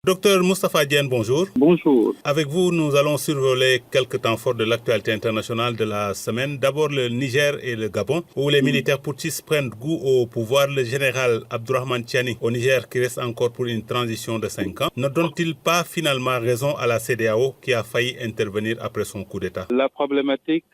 Docteur Moustapha Diène, bonjour. Bonjour. Avec vous, nous allons survoler quelques temps forts de l'actualité internationale de la semaine. D'abord le Niger et le Gabon, où les militaires putschistes prennent goût au pouvoir. Le général Abdourahmane Tiani au Niger, qui reste encore pour une transition de 5 ans, ne donne-t-il pas finalement raison à la CEDEAO qui a failli intervenir après son coup d'État? La problématique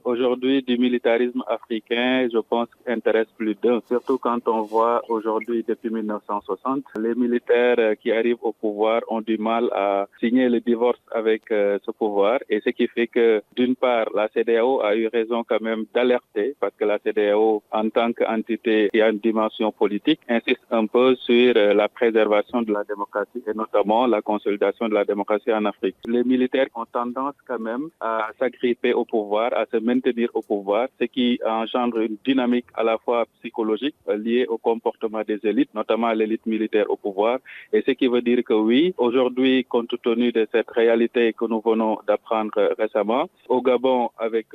aujourd'hui du militarisme africain, je pense, intéresse plus d'un. Surtout quand on voit aujourd'hui, depuis 1960, les militaires qui arrivent au pouvoir ont du mal à signer le divorce avec ce pouvoir. Et ce qui fait que, d'une part, la CEDEAO a eu raison quand même d'alerter, parce que la CEDEAO, en tant qu'entité qui a une dimension politique, insiste un peu sur la préservation de la démocratie et notamment la consolidation de la démocratie en Afrique. Les militaires ont tendance quand même à s'agripper au pouvoir, à se maintenir au pouvoir, ce qui engendre une dynamique à la fois psychologique liée au comportement des élites, notamment l'élite militaire au pouvoir, et ce qui veut dire que oui, aujourd'hui, compte tenu de cette réalité que nous venons d'apprendre récemment, au Gabon avec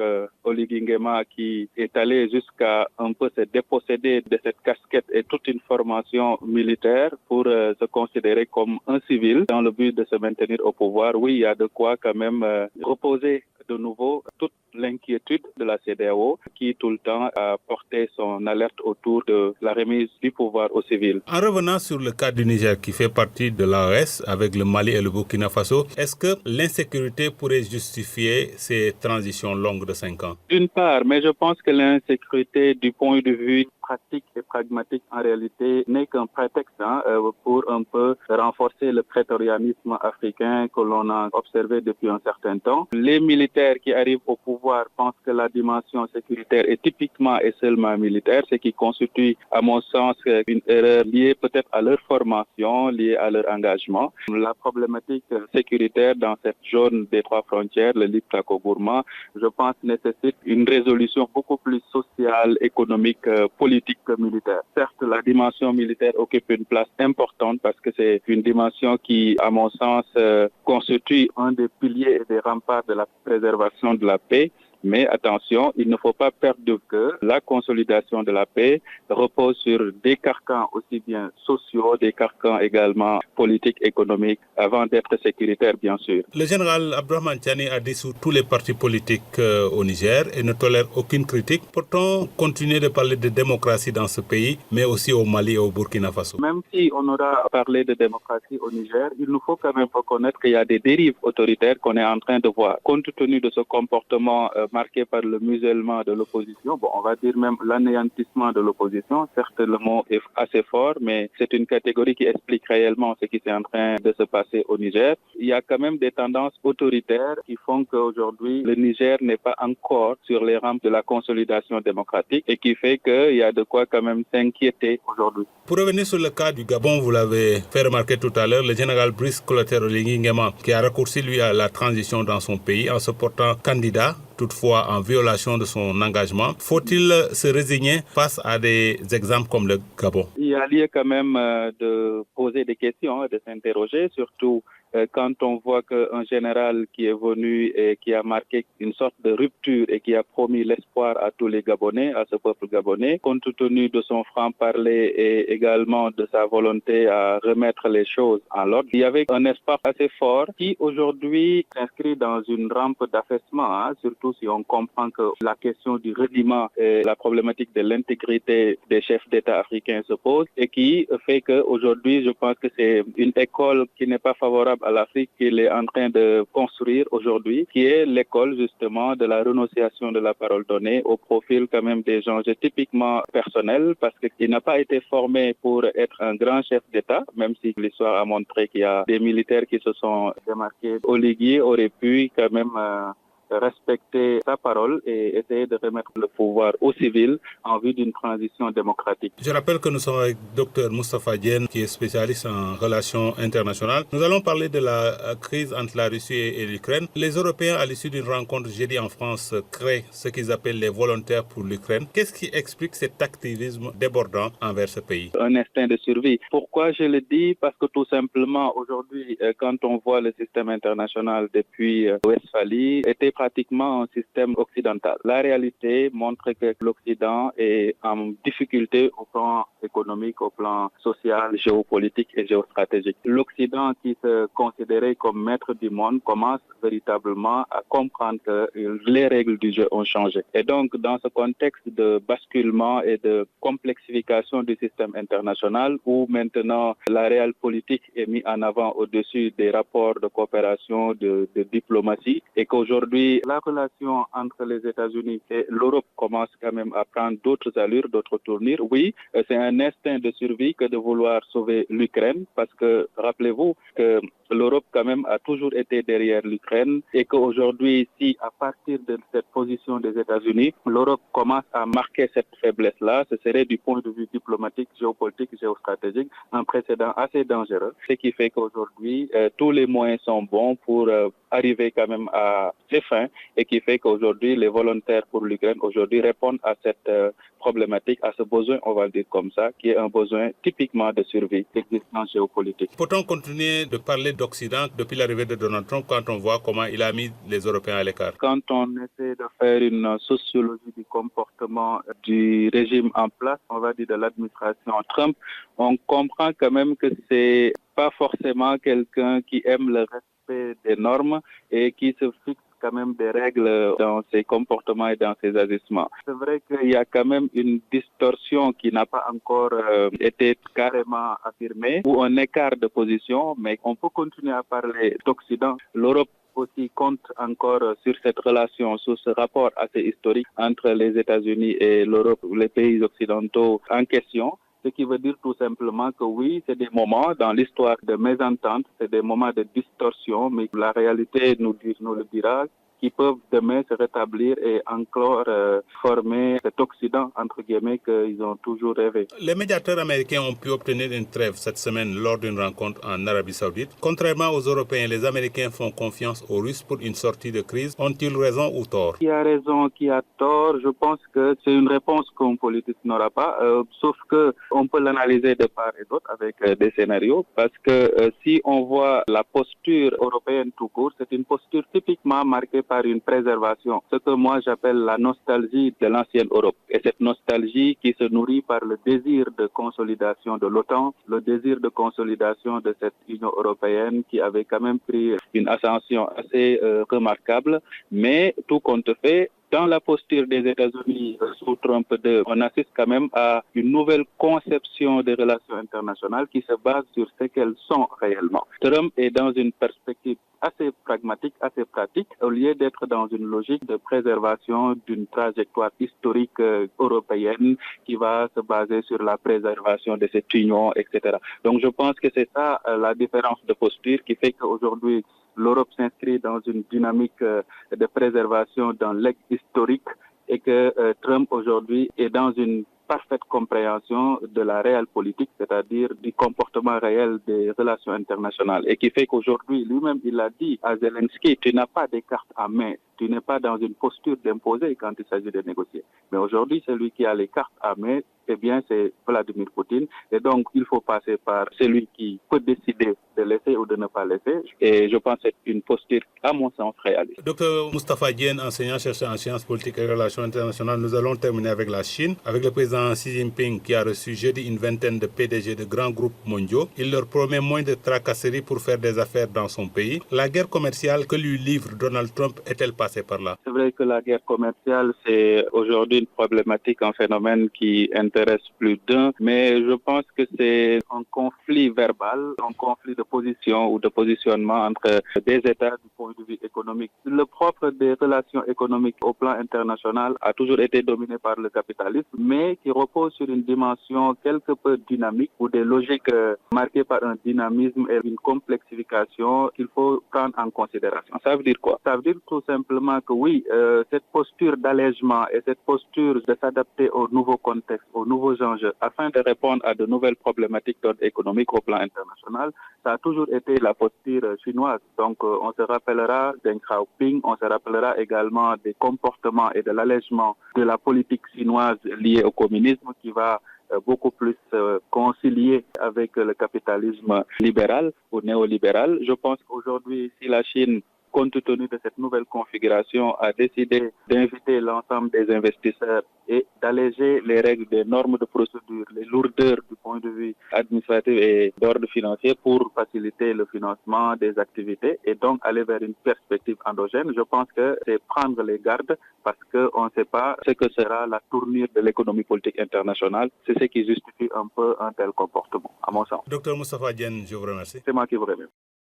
Oligui Nguema qui est allé jusqu'à un peu se déposséder de cette casquette et toute une formation militaire pour se considérer comme un civil dans le but de se maintenir au pouvoir, oui, il y a de quoi quand même reposer de nouveau toute l'inquiétude de la CEDEAO qui tout le temps a porté son alerte autour de la remise du pouvoir aux civils. En revenant sur le cas du Niger qui fait partie de l'AES avec le Mali et le Burkina Faso, est-ce que l'insécurité pourrait justifier ces transitions longues de 5 ans? D'une part, mais je pense que l'insécurité du point de vue pratique et pragmatique en réalité n'est qu'un prétexte pour un peu renforcer le prétorianisme africain que l'on a observé depuis un certain temps. Les militaires qui arrivent au pouvoir pensent que la dimension sécuritaire est typiquement et seulement militaire, ce qui constitue à mon sens une erreur liée peut-être à leur formation, liée à leur engagement. La problématique sécuritaire dans cette zone des 3 frontières, le Liptako-Gourma, je pense nécessite une résolution beaucoup plus sociale, économique, politique que militaire. Certes, la dimension militaire occupe une place importante parce que c'est une dimension qui, à mon sens, constitue un des piliers et des remparts de la préservation de la paix. Mais attention, il ne faut pas perdre de vue que la consolidation de la paix repose sur des carcans aussi bien sociaux, des carcans également politiques, économiques, avant d'être sécuritaire, bien sûr. Le général Abdourahmane Tiani a dissous tous les partis politiques au Niger et ne tolère aucune critique. Pourtant, continuer de parler de démocratie dans ce pays, mais aussi au Mali et au Burkina Faso. Même si on aura parlé de démocratie au Niger, il nous faut quand même reconnaître qu'il y a des dérives autoritaires qu'on est en train de voir. Compte tenu de ce comportement marqué par le musellement de l'opposition, on va dire même l'anéantissement de l'opposition. Certes, le mot est assez fort, mais c'est une catégorie qui explique réellement ce qui est en train de se passer au Niger. Il y a quand même des tendances autoritaires qui font qu'aujourd'hui, le Niger n'est pas encore sur les rampes de la consolidation démocratique et qui fait qu'il y a de quoi quand même s'inquiéter aujourd'hui. Pour revenir sur le cas du Gabon, vous l'avez fait remarquer tout à l'heure, le général Brice Clotaire Oligui Nguema, qui a raccourci lui à la transition dans son pays en se portant candidat, toutefois en violation de son engagement. Faut-il se résigner face à des exemples comme le Gabon? Il y a lieu quand même de poser des questions, de s'interroger, surtout quand on voit qu'un général qui est venu et qui a marqué une sorte de rupture et qui a promis l'espoir à tous les Gabonais, à ce peuple gabonais, compte tenu de son franc-parler et également de sa volonté à remettre les choses en l'ordre, il y avait un espoir assez fort qui aujourd'hui s'inscrit dans une rampe d'affaissement, surtout si on comprend que la question du reniement et la problématique de l'intégrité des chefs d'État africains se pose et qui fait qu'aujourd'hui, je pense que c'est une école qui n'est pas favorable à l'Afrique qu'il est en train de construire aujourd'hui, qui est l'école justement de la renonciation de la parole donnée au profil quand même des gens typiquement personnels parce qu'il n'a pas été formé pour être un grand chef d'État, même si l'histoire a montré qu'il y a des militaires qui se sont démarqués. Oligui aurait pu quand même respecter sa parole et essayer de remettre le pouvoir aux civils en vue d'une transition démocratique. Je rappelle que nous sommes avec Dr Moustapha Diène, qui est spécialiste en relations internationales. Nous allons parler de la crise entre la Russie et l'Ukraine. Les Européens, à l'issue d'une rencontre jeudi en France, créent ce qu'ils appellent les volontaires pour l'Ukraine. Qu'est-ce qui explique cet activisme débordant envers ce pays? Un instinct de survie. Pourquoi je le dis? Parce que tout simplement, aujourd'hui, quand on voit le système international depuis Westphalie, était pratiquement un système occidental. La réalité montre que l'Occident est en difficulté au plan économique, au plan social, géopolitique et géostratégique. L'Occident, qui se considérait comme maître du monde, commence véritablement à comprendre que les règles du jeu ont changé. Et donc, dans ce contexte de basculement et de complexification du système international, où maintenant la réelle politique est mise en avant au-dessus des rapports de coopération, de diplomatie, et qu'aujourd'hui, la relation entre les États-Unis et l'Europe commence quand même à prendre d'autres allures, d'autres tournures. Oui, c'est un instinct de survie que de vouloir sauver l'Ukraine, parce que rappelez-vous que l'Europe quand même a toujours été derrière l'Ukraine et qu'aujourd'hui, si à partir de cette position des États-Unis, l'Europe commence à marquer cette faiblesse-là, ce serait du point de vue diplomatique, géopolitique, géostratégique, un précédent assez dangereux. Ce qui fait qu'aujourd'hui, tous les moyens sont bons pour arriver quand même à ses fins et qui fait qu'aujourd'hui, les volontaires pour l'Ukraine aujourd'hui répondent à cette problématique, à ce besoin, on va le dire comme ça, qui est un besoin typiquement de survie, d'existence géopolitique. Peut-on continuer de parler d'Occident depuis l'arrivée de Donald Trump quand on voit comment il a mis les Européens à l'écart? Quand on essaie de faire une sociologie du comportement du régime en place, on va dire de l'administration Trump, on comprend quand même que c'est pas forcément quelqu'un qui aime le respect des normes et qui se fixe quand même des règles dans ses comportements et dans ses agissements. C'est vrai qu'il y a quand même une distorsion qui n'a pas encore été carrément affirmée ou un écart de position, mais on peut continuer à parler d'Occident. L'Europe aussi compte encore sur cette relation, sur ce rapport assez historique entre les États-Unis et l'Europe, les pays occidentaux en question. Ce qui veut dire tout simplement que oui, c'est des moments dans l'histoire de mésentente, c'est des moments de distorsion, mais la réalité nous le dira, qui peuvent demain se rétablir et encore former cet Occident, entre guillemets, qu'ils ont toujours rêvé. Les médiateurs américains ont pu obtenir une trêve cette semaine lors d'une rencontre en Arabie Saoudite. Contrairement aux Européens, les Américains font confiance aux Russes pour une sortie de crise. Ont-ils raison ou tort? Qui a raison, qui a tort? Je pense que c'est une réponse qu'un politique n'aura pas, sauf que on peut l'analyser de part et d'autre avec des scénarios, parce que si on voit la posture européenne tout court, c'est une posture typiquement marquée par une préservation, ce que moi j'appelle la nostalgie de l'ancienne Europe. Et cette nostalgie qui se nourrit par le désir de consolidation de l'OTAN, le désir de consolidation de cette Union européenne qui avait quand même pris une ascension assez remarquable, mais tout compte fait, dans la posture des États-Unis sous Trump 2, on assiste quand même à une nouvelle conception des relations internationales qui se base sur ce qu'elles sont réellement. Trump est dans une perspective assez pragmatique, assez pratique, au lieu d'être dans une logique de préservation d'une trajectoire historique européenne qui va se baser sur la préservation de cette union, etc. Donc je pense que c'est ça la différence de posture qui fait qu'aujourd'hui, l'Europe s'inscrit dans une dynamique de préservation dans l'ex historique et que Trump aujourd'hui est dans une parfaite compréhension de la réelle politique, c'est-à-dire du comportement réel des relations internationales. Et qui fait qu'aujourd'hui, lui-même, il a dit à Zelensky, tu n'as pas des cartes à main, tu n'es pas dans une posture d'imposer quand il s'agit de négocier. Mais aujourd'hui, celui qui a les cartes à main, eh bien, c'est Vladimir Poutine. Et donc, il faut passer par celui qui peut décider de laisser ou de ne pas laisser. Et je pense que c'est une posture, à mon sens, réaliste. Docteur Moustapha Diène, enseignant-chercheur en sciences politiques et relations internationales, nous allons terminer avec la Chine, avec le président Xi Jinping qui a reçu jeudi une vingtaine de PDG de grands groupes mondiaux. Il leur promet moins de tracasseries pour faire des affaires dans son pays. La guerre commerciale que lui livre Donald Trump est-elle passée par là? C'est vrai que la guerre commerciale, c'est aujourd'hui une problématique, un phénomène qui intéresse plus d'un, mais je pense que c'est un conflit verbal, un conflit de position ou de positionnement entre des États du point de vue économique. Le propre des relations économiques au plan international a toujours été dominé par le capitalisme, mais qui repose sur une dimension quelque peu dynamique ou des logiques marquées par un dynamisme et une complexification qu'il faut prendre en considération. Ça veut dire quoi? Ça veut dire tout simplement que oui, cette posture d'allègement et cette posture de s'adapter au nouveau contexte, aux nouveaux enjeux, afin de répondre à de nouvelles problématiques d'ordre économique au plan international, ça a toujours été la posture chinoise. Donc, on se rappellera Deng Xiaoping, on se rappellera également des comportements et de l'allègement de la politique chinoise liée au communisme qui va beaucoup plus concilier avec le capitalisme libéral ou néolibéral. Je pense qu'aujourd'hui, si la Chine compte tenu de cette nouvelle configuration, a décidé d'inviter l'ensemble des investisseurs et d'alléger les règles des normes de procédure, les lourdeurs du point de vue administratif et d'ordre financier pour faciliter le financement des activités et donc aller vers une perspective endogène. Je pense que c'est prendre les gardes parce qu'on ne sait pas ce que sera la tournure de l'économie politique internationale. C'est ce qui justifie un peu un tel comportement, à mon sens. Docteur Moustapha Diène, je vous remercie. C'est moi qui vous remercie.